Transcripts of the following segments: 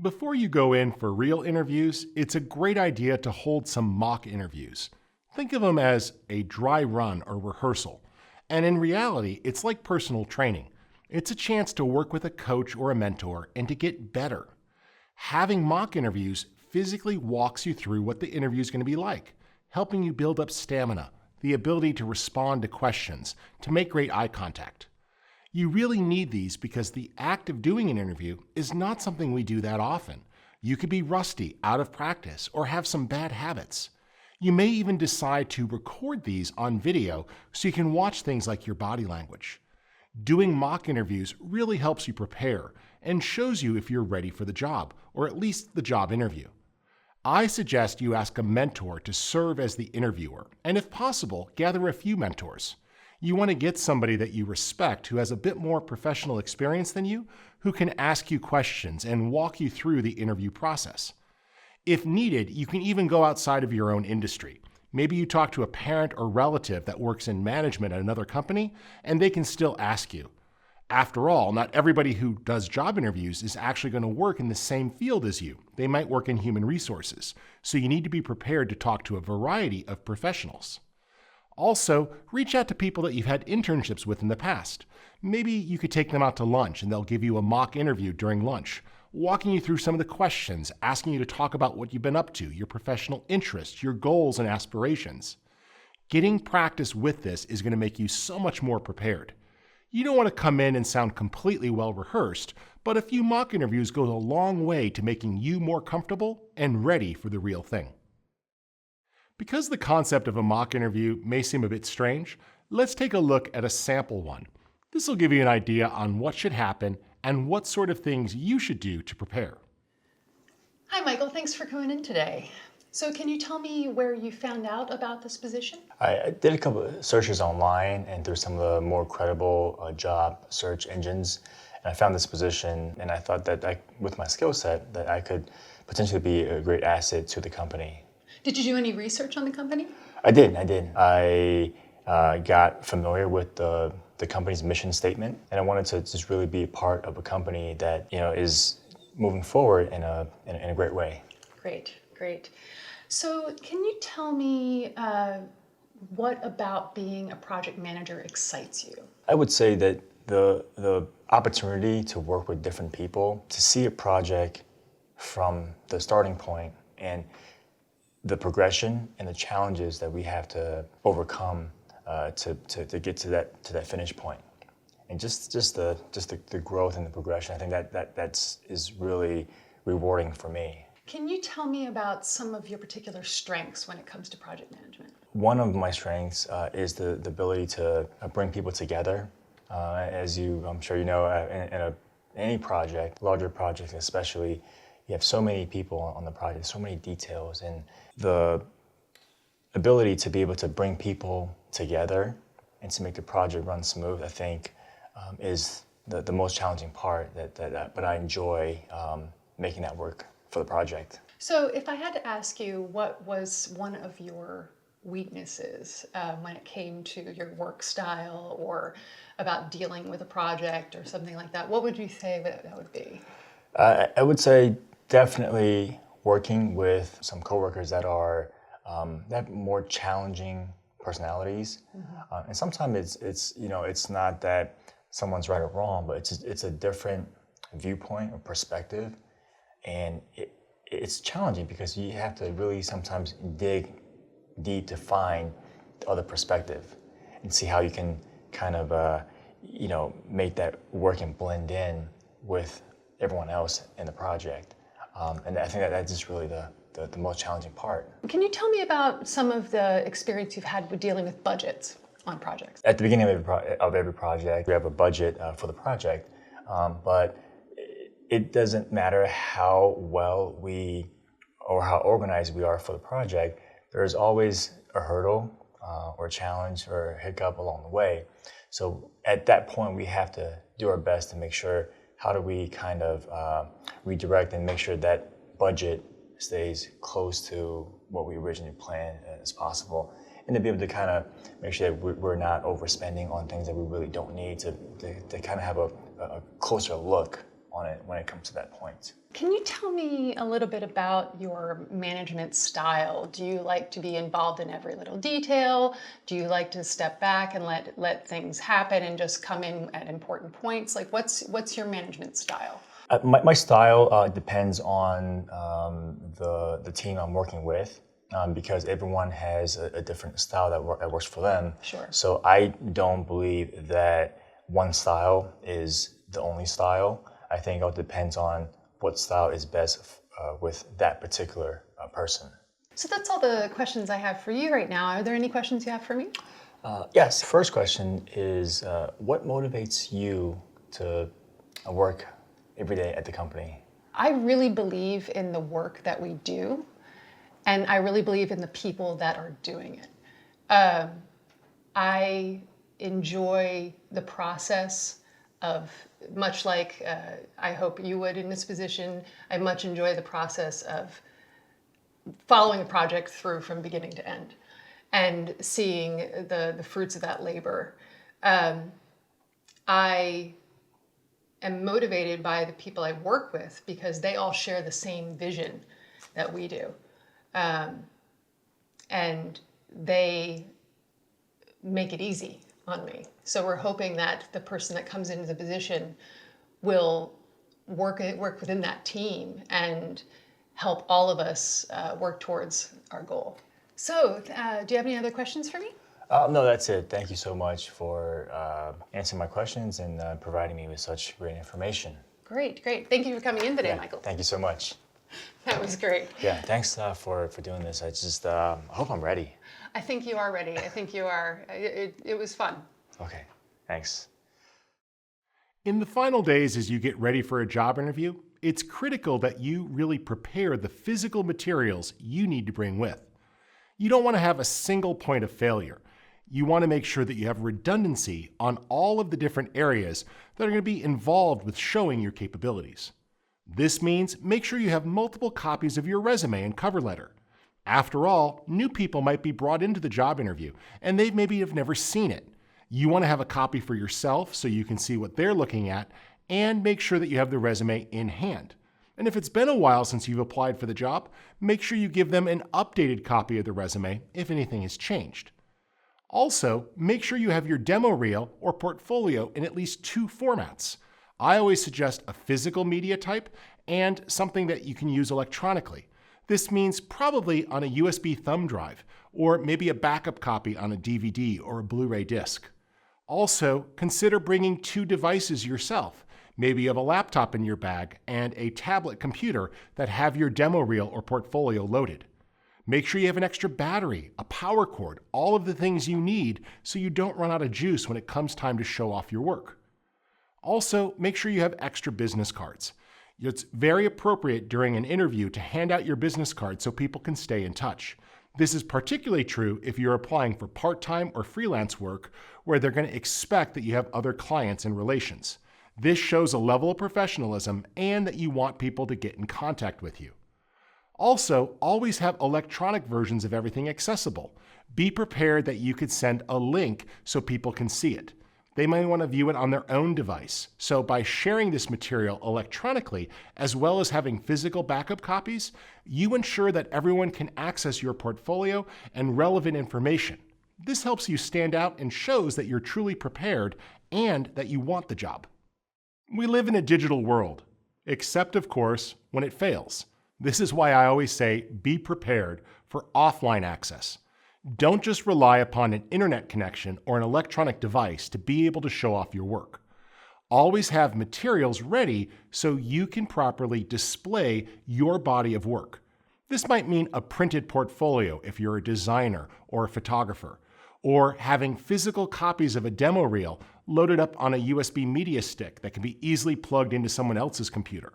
Before you go in for real interviews, it's a great idea to hold some mock interviews. Think of them as a dry run or rehearsal. And in reality, it's like personal training. It's a chance to work with a coach or a mentor and to get better. Having mock interviews physically walks you through what the interview is going to be like, helping you build up stamina, the ability to respond to questions, to make great eye contact. You really need these because the act of doing an interview is not something we do that often. You could be rusty, out of practice, or have some bad habits. You may even decide to record these on video so you can watch things like your body language. Doing mock interviews really helps you prepare and shows you if you're ready for the job, or at least the job interview. I suggest you ask a mentor to serve as the interviewer, and if possible, gather a few mentors. You want to get somebody that you respect who has a bit more professional experience than you, who can ask you questions and walk you through the interview process. If needed, you can even go outside of your own industry. Maybe you talk to a parent or relative that works in management at another company, and they can still ask you. After all, not everybody who does job interviews is actually going to work in the same field as you. They might work in human resources, so you need to be prepared to talk to a variety of professionals. Also, reach out to people that you've had internships with in the past. Maybe you could take them out to lunch and they'll give you a mock interview during lunch, walking you through some of the questions, asking you to talk about what you've been up to, your professional interests, your goals and aspirations. Getting practice with this is going to make you so much more prepared. You don't want to come in and sound completely well rehearsed, but a few mock interviews goes a long way to making you more comfortable and ready for the real thing. Because the concept of a mock interview may seem a bit strange, let's take a look at a sample one. This will give you an idea on what should happen and what sort of things you should do to prepare. Hi, Michael. Thanks for coming in today. So can you tell me where you found out about this position? I did a couple of searches online and through some of the more credible job search engines, and I found this position, and I thought that with my skill set that I could potentially be a great asset to the company. Did you do any research on the company? I did. I got familiar with the company's mission statement, and I wanted to just really be a part of a company that is moving forward in a great way. Great. So can you tell me what about being a project manager excites you? I would say that the opportunity to work with different people, to see a project from the starting point and the progression and the challenges that we have to overcome to get to that finish point, and just the growth and the progression. I think that is really rewarding for me. Can you tell me about some of your particular strengths when it comes to project management? One of my strengths is the ability to bring people together. As I'm sure you know, in any project, larger projects especially, you have so many people on the project, so many details, and the ability to be able to bring people together and to make the project run smooth, I think, is the most challenging part. But I enjoy making that work for the project. So if I had to ask you what was one of your weaknesses when it came to your work style or about dealing with a project or something like that, what would you say that would be? I would say definitely working with some coworkers that have more challenging personalities, and sometimes it's not that someone's right or wrong, but it's a different viewpoint or perspective, and it's challenging because you have to really sometimes dig deep to find the other perspective and see how you can kind of make that work and blend in with everyone else in the project. And I think that's just really the most challenging part. Can you tell me about some of the experience you've had with dealing with budgets on projects? At the beginning of every project, we have a budget for the project, but it doesn't matter how well or how organized we are for the project. There's always a hurdle or a challenge or a hiccup along the way. So at that point, we have to do our best to make sure, how do we kind of redirect and make sure that budget stays close to what we originally planned as possible, and to be able to kind of make sure that we're not overspending on things that we really don't need, to kind of have a closer look on it when it comes to that point. Can you tell me a little bit about your management style? Do you like to be involved in every little detail? Do you like to step back and let things happen and just come in at important points? Like what's your management style? My style depends on the team I'm working with. Because everyone has a different style that works for them. Sure. So I don't believe that one style is the only style. I think it all depends on what style is best with that particular person. So that's all the questions I have for you right now. Are there any questions you have for me? Yes. First question is, what motivates you to work every day at the company? I really believe in the work that we do. And I really believe in the people that are doing it. I enjoy the process of, much like I hope you would in this position, I much enjoy the process of following a project through from beginning to end and seeing the fruits of that labor. I am motivated by the people I work with because they all share the same vision that we do. And they make it easy on me. So we're hoping that the person that comes into the position will work within that team and help all of us work towards our goal. So do you have any other questions for me? No, that's it. Thank you so much for answering my questions and providing me with such great information. Great. Thank you for coming in today, Yeah, Michael. thank you so much. That was great. Yeah, thanks for doing this. I just hope I'm ready. I think you are ready. I think you are. It was fun. Okay, thanks. In the final days as you get ready for a job interview, it's critical that you really prepare the physical materials you need to bring with. You don't want to have a single point of failure. You want to make sure that you have redundancy on all of the different areas that are going to be involved with showing your capabilities. This means make sure you have multiple copies of your resume and cover letter. After all, new people might be brought into the job interview and they maybe have never seen it. You want to have a copy for yourself so you can see what they're looking at and make sure that you have the resume in hand. And if it's been a while since you've applied for the job, make sure you give them an updated copy of the resume if anything has changed. Also, make sure you have your demo reel or portfolio in at least 2 formats. I always suggest a physical media type and something that you can use electronically. This means probably on a USB thumb drive, or maybe a backup copy on a DVD or a Blu-ray disc. Also, consider bringing 2 devices yourself. Maybe you have a laptop in your bag and a tablet computer that have your demo reel or portfolio loaded. Make sure you have an extra battery, a power cord, all of the things you need so you don't run out of juice when it comes time to show off your work. Also, make sure you have extra business cards. It's very appropriate during an interview to hand out your business card so people can stay in touch. This is particularly true if you're applying for part-time or freelance work where they're going to expect that you have other clients and relations. This shows a level of professionalism and that you want people to get in contact with you. Also, always have electronic versions of everything accessible. Be prepared that you could send a link so people can see it. They might want to view it on their own device. So by sharing this material electronically, as well as having physical backup copies, you ensure that everyone can access your portfolio and relevant information. This helps you stand out and shows that you're truly prepared and that you want the job. We live in a digital world, except of course, when it fails. This is why I always say, be prepared for offline access. Don't just rely upon an internet connection or an electronic device to be able to show off your work. Always have materials ready so you can properly display your body of work. This might mean a printed portfolio if you're a designer or a photographer, or having physical copies of a demo reel loaded up on a USB media stick that can be easily plugged into someone else's computer.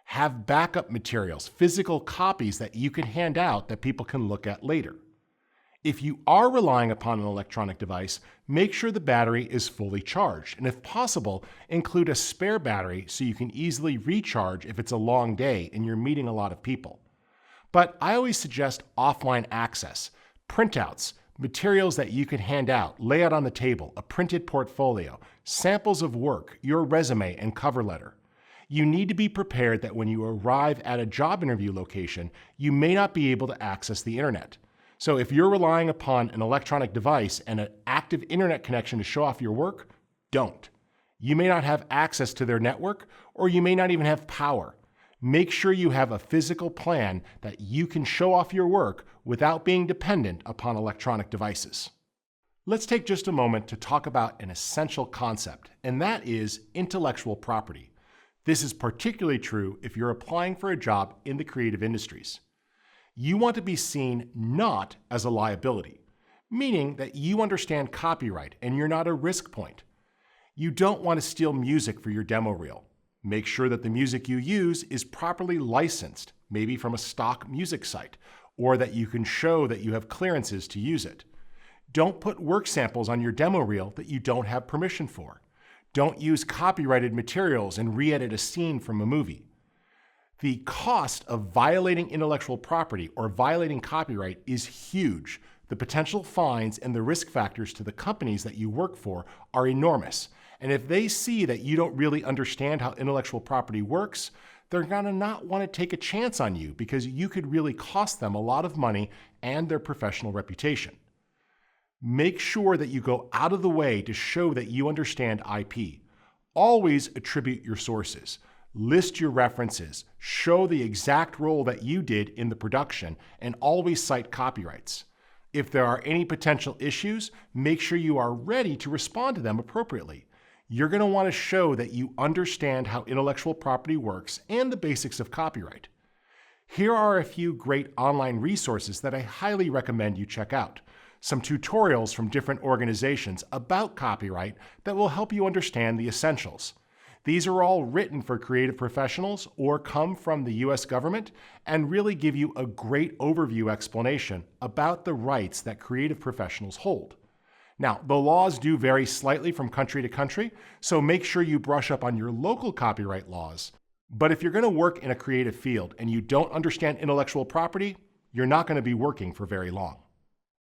Have backup materials, physical copies that you can hand out that people can look at later. If you are relying upon an electronic device, make sure the battery is fully charged, and if possible, include a spare battery so you can easily recharge if it's a long day and you're meeting a lot of people. But I always suggest offline access, printouts, materials that you can hand out, lay out on the table, a printed portfolio, samples of work, your resume and cover letter. You need to be prepared that when you arrive at a job interview location, you may not be able to access the internet. So if you're relying upon an electronic device and an active internet connection to show off your work, don't. You may not have access to their network, or you may not even have power. Make sure you have a physical plan that you can show off your work without being dependent upon electronic devices. Let's take just a moment to talk about an essential concept, and that is intellectual property. This is particularly true if you're applying for a job in the creative industries. You want to be seen not as a liability, meaning that you understand copyright and you're not a risk point. You don't want to steal music for your demo reel. Make sure that the music you use is properly licensed, maybe from a stock music site, or that you can show that you have clearances to use it. Don't put work samples on your demo reel that you don't have permission for. Don't use copyrighted materials and re-edit a scene from a movie. The cost of violating intellectual property or violating copyright is huge. The potential fines and the risk factors to the companies that you work for are enormous. And if they see that you don't really understand how intellectual property works, they're gonna not want to take a chance on you because you could really cost them a lot of money and their professional reputation. Make sure that you go out of the way to show that you understand IP. Always attribute your sources. List your references, show the exact role that you did in the production, and always cite copyrights. If there are any potential issues, make sure you are ready to respond to them appropriately. You're going to want to show that you understand how intellectual property works and the basics of copyright. Here are a few great online resources that I highly recommend you check out. Some tutorials from different organizations about copyright that will help you understand the essentials. These are all written for creative professionals or come from the US government and really give you a great overview explanation about the rights that creative professionals hold. Now, the laws do vary slightly from country to country, so make sure you brush up on your local copyright laws. But if you're going to work in a creative field and you don't understand intellectual property, you're not going to be working for very long.